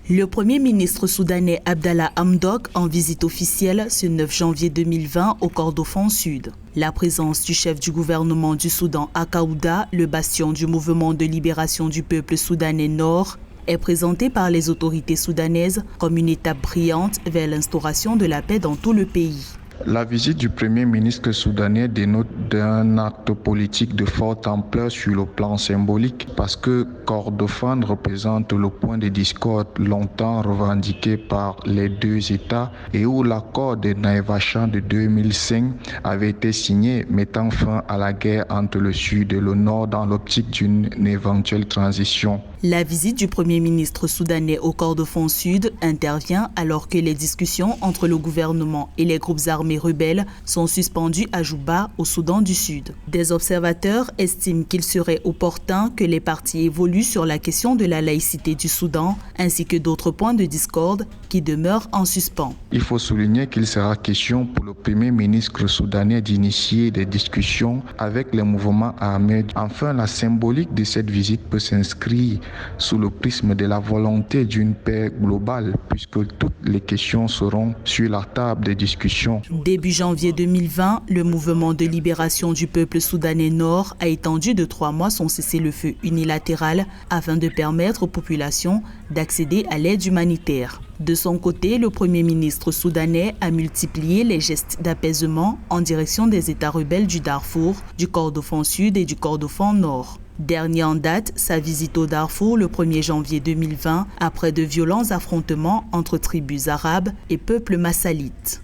Le Premier ministre soudanais Abdallah Hamdok en visite officielle ce 9 janvier 2020 au Kordofan Sud. La présence du chef du gouvernement du Soudan à Kaouda, le bastion du mouvement de libération du peuple soudanais Nord, est présentée par les autorités soudanaises comme une étape brillante vers l'instauration de la paix dans tout le pays. La visite du Premier ministre soudanais dénote d'un acte politique de forte ampleur sur le plan symbolique parce que Kordofan représente le point de discorde longtemps revendiqué par les deux États et où l'accord de Naivashan de 2005 avait été signé mettant fin à la guerre entre le Sud et le Nord dans l'optique d'une éventuelle transition. La visite du Premier ministre soudanais au Kordofan Sud intervient alors que les discussions entre le gouvernement et les groupes armés rebelles sont suspendues à Juba, au Soudan du Sud. Des observateurs estiment qu'il serait opportun que les partis évoluent sur la question de la laïcité du Soudan, ainsi que d'autres points de discorde qui demeurent en suspens. Il faut souligner qu'il sera question pour le Premier ministre soudanais d'initier des discussions avec les mouvements armés. Enfin, la symbolique de cette visite peut s'inscrire sous le prisme de la volonté d'une paix globale, puisque toutes les questions seront sur la table des discussions. Début janvier 2020, le mouvement de libération du peuple soudanais Nord a étendu de 3 mois son cessez-le-feu unilatéral afin de permettre aux populations d'accéder à l'aide humanitaire. De son côté, le Premier ministre soudanais a multiplié les gestes d'apaisement en direction des États rebelles du Darfour, du Kordofan Sud et du Kordofan Nord. Dernier en date, sa visite au Darfour le 1er janvier 2020 après de violents affrontements entre tribus arabes et peuples massalites.